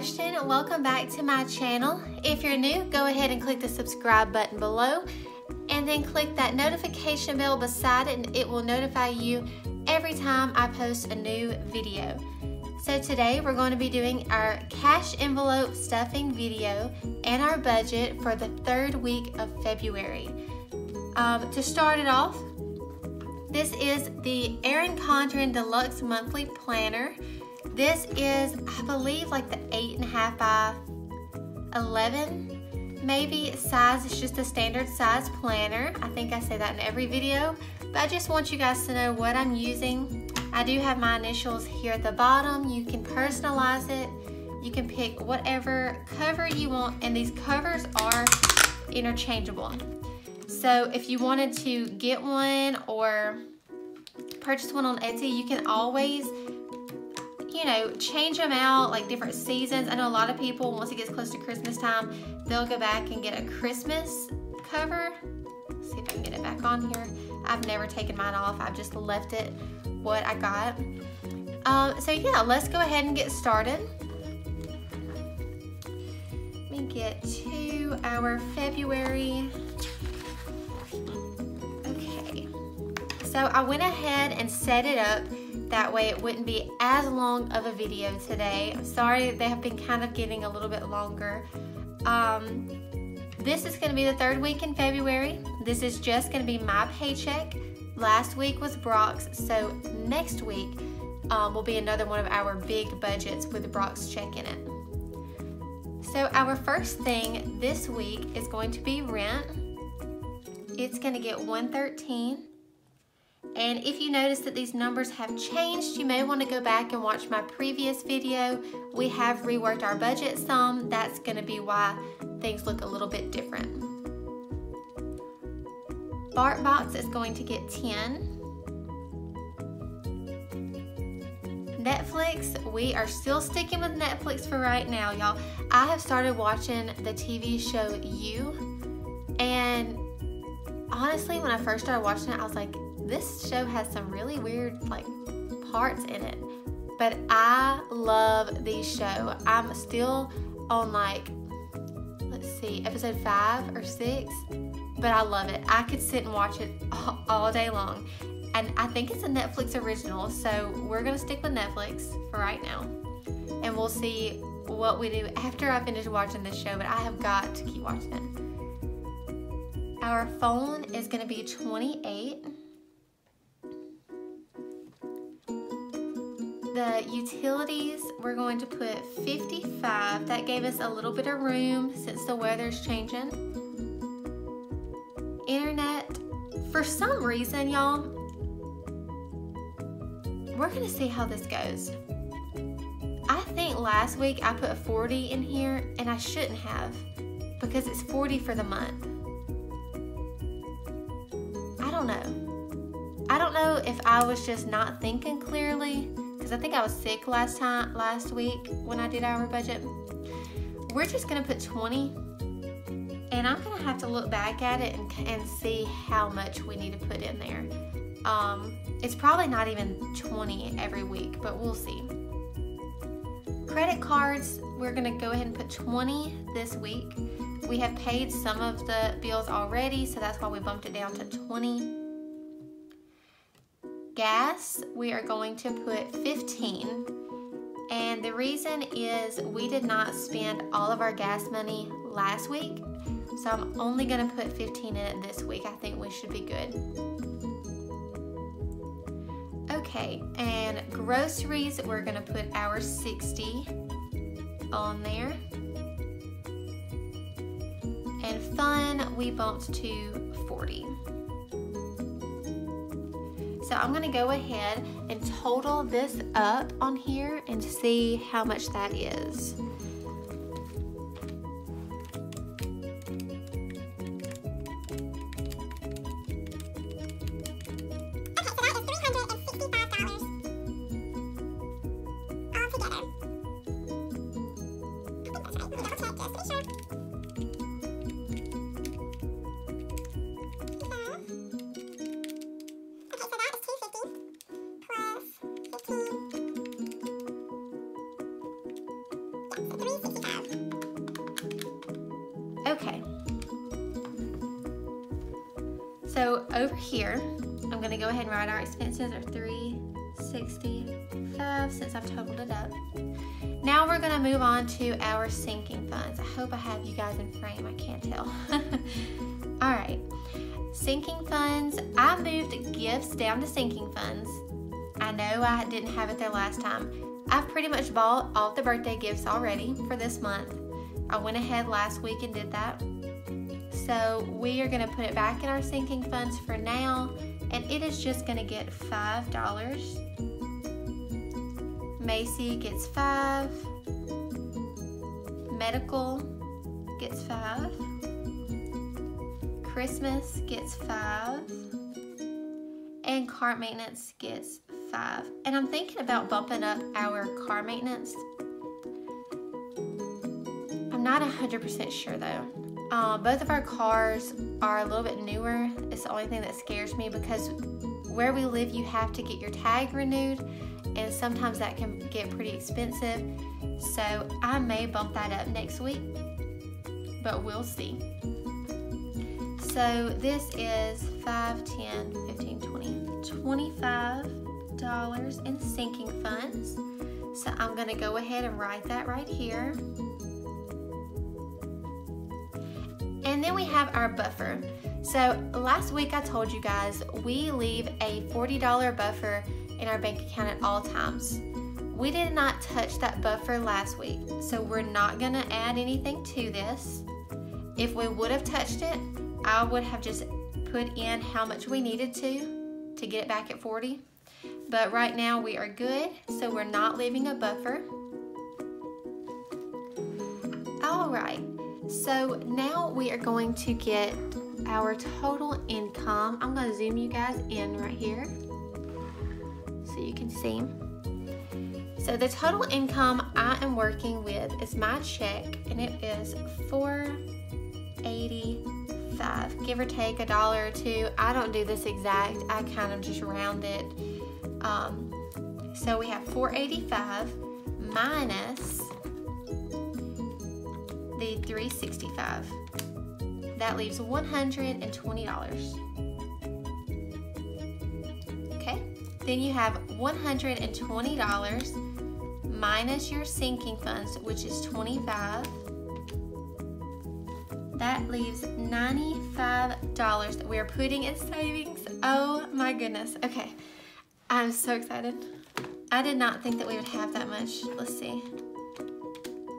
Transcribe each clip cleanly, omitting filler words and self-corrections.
Ashton. Welcome back to my channel. If you're new, go ahead and click the subscribe button below and then click that notification bell beside it, and it will notify you every time I post a new video. So today we're going to be doing our cash envelope stuffing video and our budget for the third week of February. To start it off, this is the Erin Condren Deluxe Monthly Planner. This is, I believe, like the 8.5 by 11 maybe size. It's just a standard size planner. I think I say that in every video, but I just want you guys to know what I'm using. I do have my initials here at the bottom. You can personalize it. You can pick whatever cover you want, and these covers are interchangeable. So if you wanted to get one or purchase one on Etsy, you can always, change them out like different seasons. I know a lot of people, once it gets close to Christmas time, they'll go back and get a Christmas cover. Let's see if I can get it back on here. I've never taken mine off. I've just left it what I got. So yeah, let's go ahead and get started. Let me get to our February. Okay, so I went ahead and set it up that way it wouldn't be as long of a video today. I'm sorry, they have been kind of getting a little bit longer. This is going to be the third week in February. This is just going to be my paycheck. Last week was Brock's, so next week will be another one of our big budgets with Brock's check in it. So our first thing this week is going to be rent. It's going to get $113. And if you notice that these numbers have changed, you may want to go back and watch my previous video. We have reworked our budget some. That's going to be why things look a little bit different. BarkBox is going to get 10. Netflix, we are still sticking with Netflix for right now, y'all. I have started watching the TV show You, and honestly, when I first started watching it, I was like, this show has some really weird parts in it, but I love the show. I'm still on let's see, episode 5 or 6, but I love it. I could sit and watch it all day long, and I think it's a Netflix original, so we're gonna stick with Netflix for right now, and we'll see what we do after I finish watching this show, but I have got to keep watching it. Our phone is gonna be 28. The utilities, we're going to put 55. That gave us a little bit of room since the weather's changing. Internet, for some reason, y'all, we're gonna see how this goes. I think last week I put 40 in here, and I shouldn't have, because it's 40 for the month. I don't know. I don't know if I was just not thinking clearly, because I think I was sick last week when I did our budget. We're just gonna put 20, and I'm gonna have to look back at it and see how much we need to put in there. It's probably not even 20 every week, but we'll see. Credit cards, we're gonna go ahead and put 20 this week. We have paid some of the bills already, so that's why we bumped it down to 20. Gas, we are going to put 15, and the reason is we did not spend all of our gas money last week, so I'm only going to put 15 in it this week. I think we should be good. Okay, and groceries, we're going to put our 60 on there, and fun, we bumped to 40. So I'm gonna go ahead and total this up on here and see how much that is. over here, I'm gonna go ahead and write our expenses are $365 since I've totaled it up. Now we're gonna move on to our sinking funds. I hope I have you guys in frame, I can't tell. All right, sinking funds. I moved gifts down to sinking funds. I know I didn't have it there last time. I've pretty much bought all the birthday gifts already for this month. I went ahead last week and did that. So we are gonna put it back in our sinking funds for now, and it is just gonna get $5. Macy gets $5. Medical gets $5. Christmas gets $5. And car maintenance gets $5. And I'm thinking about bumping up our car maintenance. I'm not 100% sure though. Both of our cars are a little bit newer. It's the only thing that scares me because where we live, you have to get your tag renewed, and sometimes that can get pretty expensive. So I may bump that up next week, but we'll see. So this is $5, $10, $15, $20, $25 in sinking funds. So I'm gonna go ahead and write that right here. And then we have our buffer. So last week I told you guys we leave a $40 buffer in our bank account at all times. We did not touch that buffer last week, so we're not gonna add anything to this. If we would have touched it, I would have just put in how much we needed to get it back at 40. But right now we are good, so we're not leaving a buffer. All right. So now we are going to get our total income. I'm going to zoom you guys in right here so you can see. So the total income I am working with is my check, and it is $485, give or take $1 or $2. I don't do this exact, I kind of just round it. So we have $485 minus the $365. That leaves $120. Okay, then you have $120 minus your sinking funds, which is $25. That leaves $95 that we are putting in savings. Oh my goodness. Okay, I'm so excited. I did not think that we would have that much. Let's see.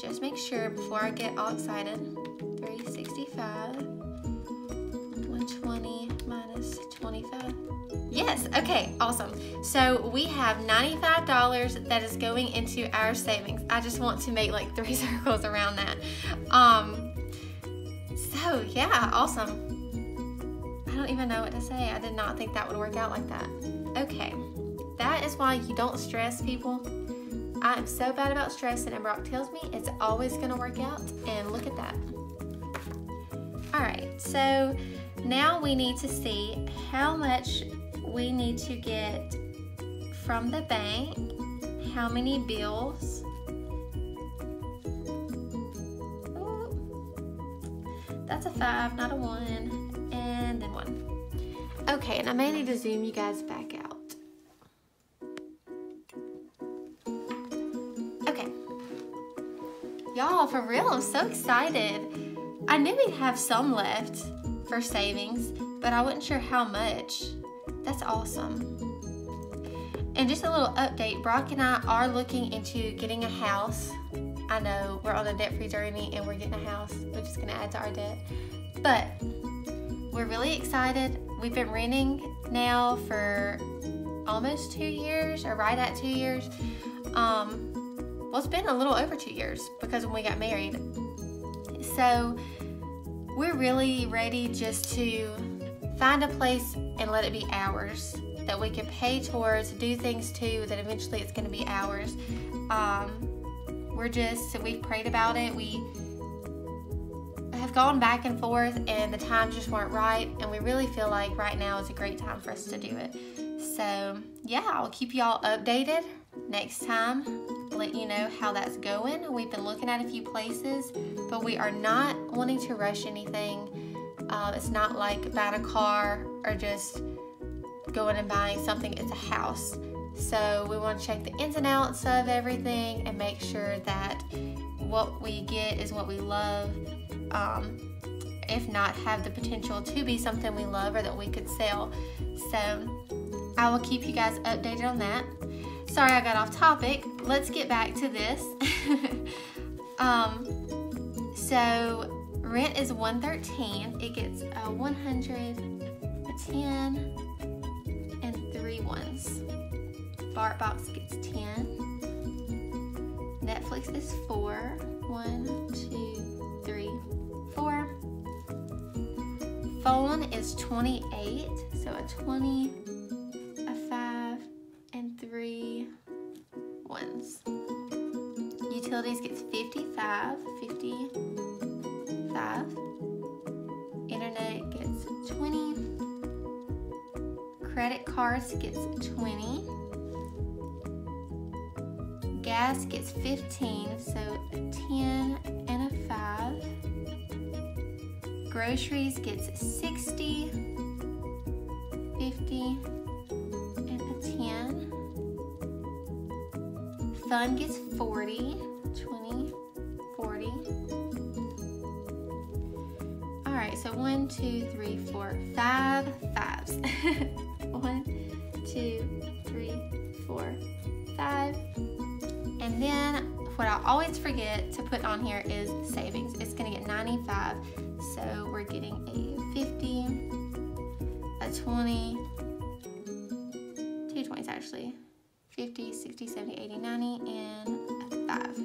Just make sure before I get all excited. 365, 120 minus 25. Yes, okay, awesome. So we have $95 that is going into our savings. I just want to make like 3 circles around that. So yeah, awesome. I don't even know what to say. I did not think that would work out like that. Okay, that is why you don't stress, people. I am so bad about stress, and Brock tells me it's always gonna work out, and look at that. All right, so now we need to see how much we need to get from the bank, how many bills. Ooh, that's a 5, not a 1, and then 1. Okay, and I may need to zoom you guys back out. Y'all, for real, I'm so excited. I knew we'd have some left for savings, but I wasn't sure how much. That's awesome. And just a little update, Brock and I are looking into getting a house. I know we're on a debt-free journey and we're getting a house, which is gonna add to our debt. But we're really excited. We've been renting now for almost 2 years, or right at 2 years. Well, it's been a little over 2 years because when we got married. So we're really ready just to find a place and let it be ours, that we can pay towards, do things to, that eventually it's going to be ours. We've prayed about it. We have gone back and forth, and the times just weren't right, and we really feel like right now is a great time for us to do it. So yeah, I'll keep y'all updated next time, let you know how that's going. We've been looking at a few places, but we are not wanting to rush anything. It's not like buying a car or just going and buying something. It's a house. So we want to check the ins and outs of everything and make sure that what we get is what we love. If not, have the potential to be something we love or that we could sell. So I will keep you guys updated on that. Sorry I got off topic. Let's get back to this. So rent is $113. It gets a 100, a 10, and 3 ones. BarkBox gets 10. Netflix is 4. 1, 2, 3, 4. Phone is 28. So a 20, a 5, and 3 ones. Utilities gets 55. Internet gets 20. Credit cards gets 20. Gas gets 15, so a 10 and a 5. Groceries gets 60, 50, and a 10. Fun gets 40, 20, 40. All right, so 1, 2, 3, 4, 5 fives. 1, 2, 3, 4, 5. And then what I always forget to put on here is savings. It's gonna get 95. So we're getting a 50, a 20, 2 20s actually, 50, 60, 70, 80, 90, and a 5.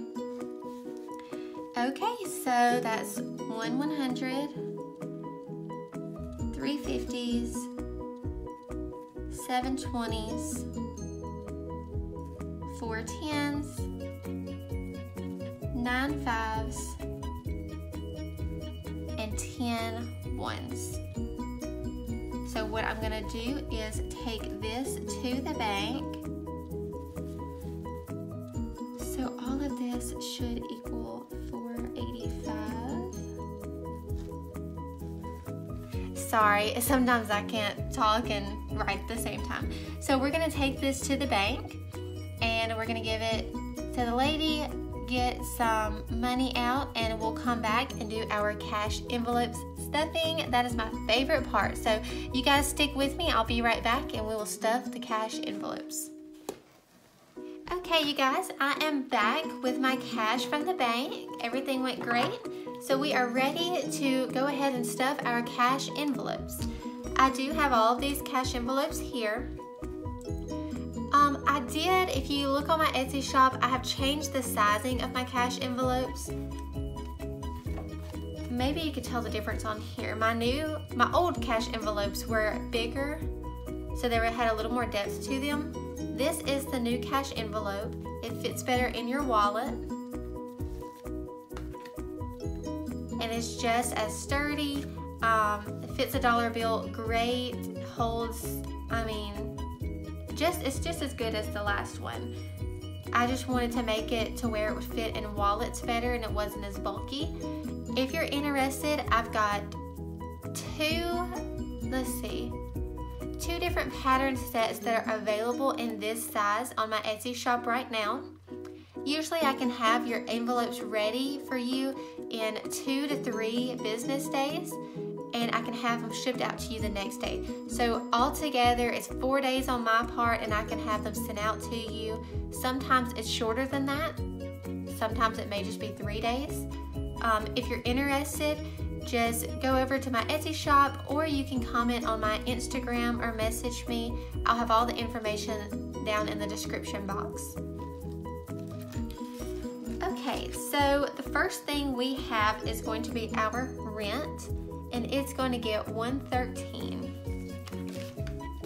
Okay, so that's 1 100, 3 50s, 7 20s, 4 10s, 9 5s, and 10 ones. So what I'm gonna do is take this to the bank. So all of this should equal 485. Sorry, sometimes I can't talk and write at the same time. So we're gonna take this to the bank and we're gonna give it to the lady, get some money out, and we'll come back and do our cash envelopes stuffing. That is my favorite part. So you guys stick with me. I'll be right back and we will stuff the cash envelopes. Okay, you guys, I am back with my cash from the bank. Everything went great. So we are ready to go ahead and stuff our cash envelopes. I do have all of these cash envelopes here. I did, if you look on my Etsy shop, I have changed the sizing of my cash envelopes. Maybe you could tell the difference on here. My old cash envelopes were bigger, so they had a little more depth to them. This is the new cash envelope. It fits better in your wallet. And it's just as sturdy. It fits a dollar bill great, holds, it's just as good as the last one. I just wanted to make it to where it would fit in wallets better and it wasn't as bulky. If you're interested, I've got two different pattern sets that are available in this size on my Etsy shop right now. Usually I can have your envelopes ready for you in 2 to 3 business days, and I can have them shipped out to you the next day. So altogether it's 4 days on my part and I can have them sent out to you. Sometimes it's shorter than that. Sometimes it may just be 3 days. If you're interested, just go over to my Etsy shop or you can comment on my Instagram or message me. I'll have all the information down in the description box. Okay, so the first thing we have is going to be our rent, and it's going to get 113.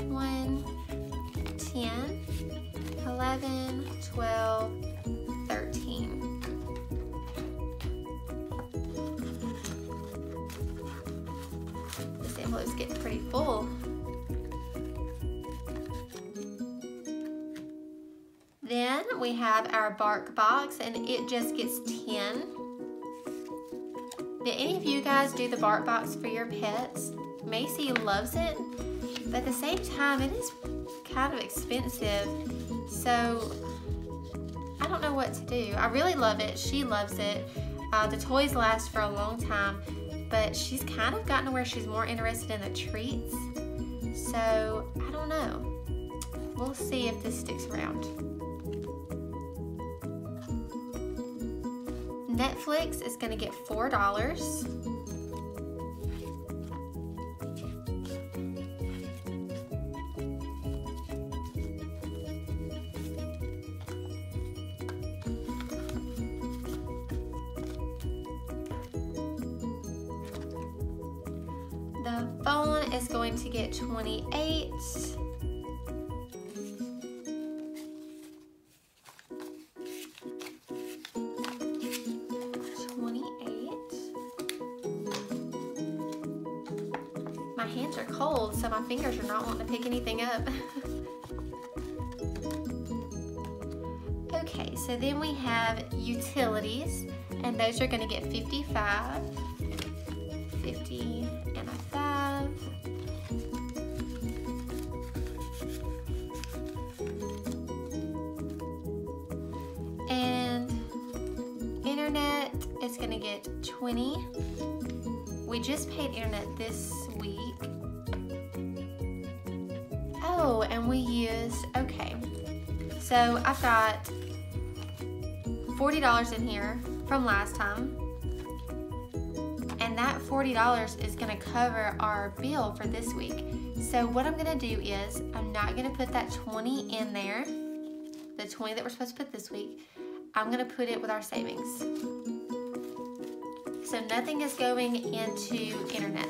1, 10, 11, 12, 13. This envelope's getting pretty full. Then we have our BarkBox, and it just gets 10. Did any of you guys do the BarkBox for your pets? Macy loves it, but at the same time, it is kind of expensive. So I don't know what to do. I really love it. She loves it. The toys last for a long time, but she's kind of gotten to where she's more interested in the treats. So I don't know. We'll see if this sticks around. Netflix is going to get $4. The phone is going to get $28. My hands are cold, so my fingers are not wanting to pick anything up. Okay, so then we have utilities, and those are going to get $55, $50, and a $5. And internet is going to get $20. We just paid internet this week. Oh, and we used, okay. So I've got $40 in here from last time. And that $40 is gonna cover our bill for this week. So what I'm gonna do is, I'm not gonna put that 20 in there, the 20 that we're supposed to put this week. I'm gonna put it with our savings. So nothing is going into internet.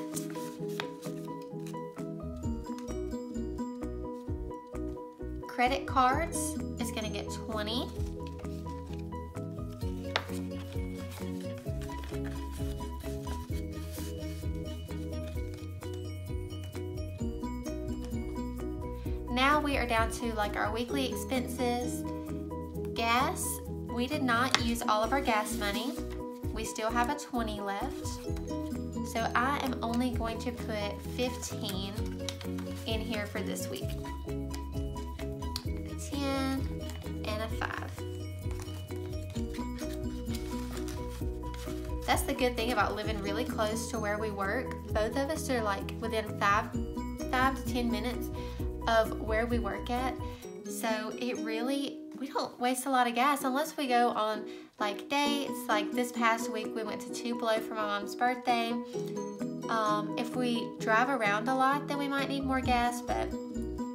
Credit cards is gonna get $20. Now we are down to like our weekly expenses. Gas, we did not use all of our gas money. We still have a 20 left. So I am only going to put 15 in here for this week. A 10 and a 5. That's the good thing about living really close to where we work. Both of us are like within 5 to 10 minutes of where we work at. So it really, we don't waste a lot of gas unless we go on like dates. Like this past week we went to Tupelo for my mom's birthday. If we drive around a lot, then we might need more gas, but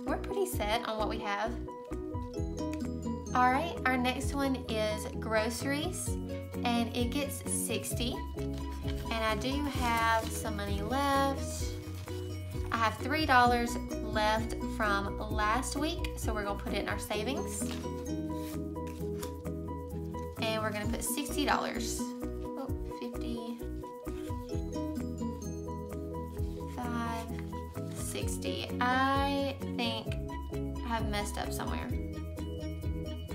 we're pretty set on what we have. All right, our next one is groceries, and it gets $60. And I do have some money left. I have $3 left from last week, so we're gonna put it in our savings. And we're gonna put $60. Oh, 50, 5, 60. I think I have messed up somewhere.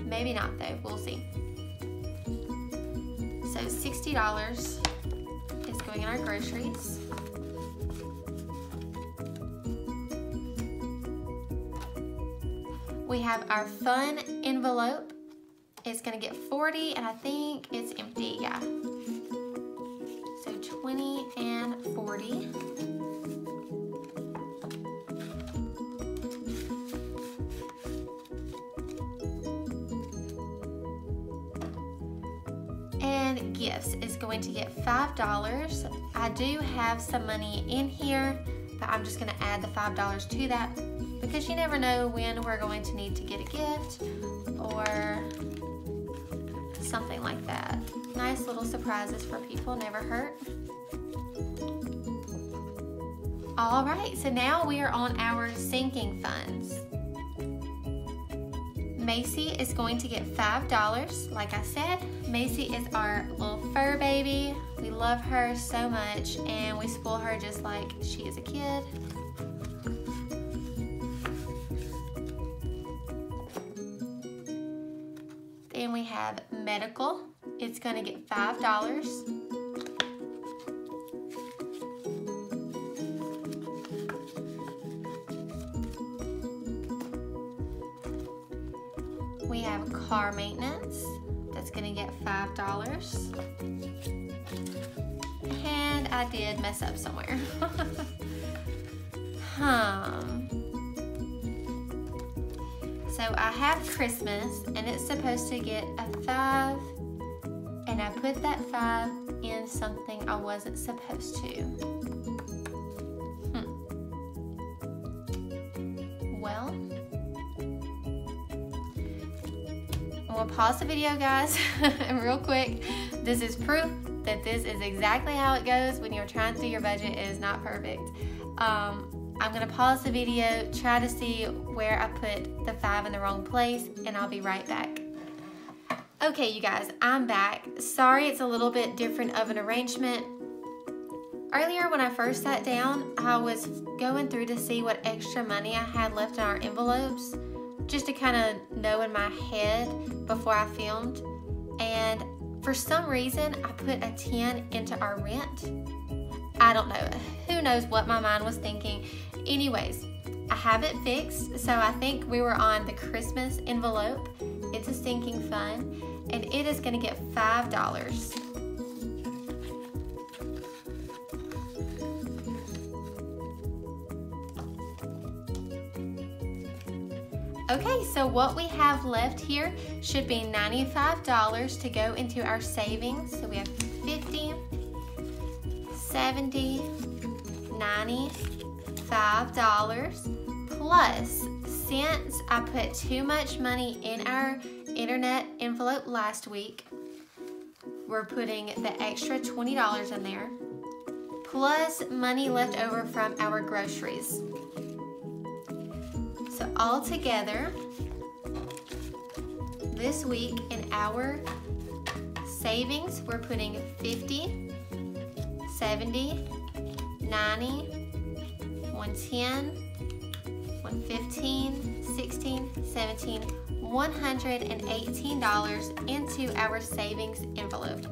Maybe not though, we'll see. So $60 is going in our groceries. We have our fun envelope. It's gonna get 40, and I think it's empty, yeah. So 20 and 40. And gifts is going to get $5. I do have some money in here, but I'm just gonna add the $5 to that because you never know when we're going to need to get a gift or something like that. Nice little surprises for people never hurt. All right, so now we are on our sinking funds. Macy is going to get $5. Like I said, Macy is our little fur baby. We love her so much, and we spoil her just like she is a kid. Then we have medical. It's going to get $5. We have car maintenance. That's gonna get $5. And I did mess up somewhere. So I have Christmas, and it's supposed to get a 5, and I put that 5 in something I wasn't supposed to. Well, we'll pause the video, guys, real quick. This is proof that this is exactly how it goes when you're trying to do your budget. It is not perfect. I'm gonna pause the video, try to see where I put the 5 in the wrong place, and I'll be right back. Okay, you guys, I'm back. Sorry it's a little bit different of an arrangement. Earlier when I first sat down, I was going through to see what extra money I had left in our envelopes, just to kind of know in my head before I filmed. And for some reason, I put a 10 into our rent. I don't know. Who knows what my mind was thinking. Anyways, I have it fixed, so I think we were on the Christmas envelope. It's a sinking fund, and it is gonna get $5. Okay, so what we have left here should be $95 to go into our savings. So we have 50, 70, $95, plus since I put too much money in our internet envelope last week, we're putting the extra $20 in there, plus money left over from our groceries. So all together, this week in our savings, we're putting 50, 70, 90, 110, 115, 16, 17, $118 into our savings envelope.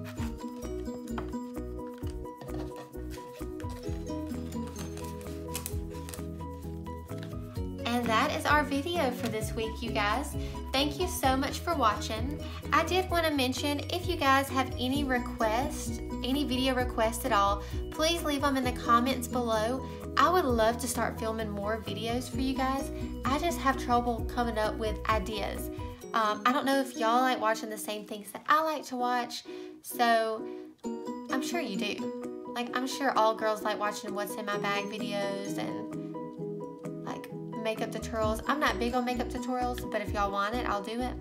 And that is our video for this week, you guys. Thank you so much for watching. I did want to mention, if you guys have any requests, any video requests at all, please leave them in the comments below. I would love to start filming more videos for you guys. I just have trouble coming up with ideas. I don't know if y'all like watching the same things that I like to watch, so I'm sure you do. Like, I'm sure all girls like watching what's in my bag videos and like makeup tutorials. I'm not big on makeup tutorials, but if y'all want it, I'll do it.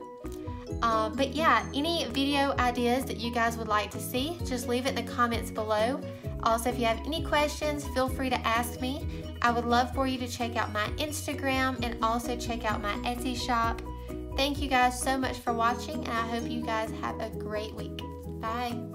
But yeah, any video ideas that you guys would like to see, just leave it in the comments below. Also, if you have any questions, feel free to ask me. I would love for you to check out my Instagram and also check out my Etsy shop. Thank you guys so much for watching, and I hope you guys have a great week. Bye.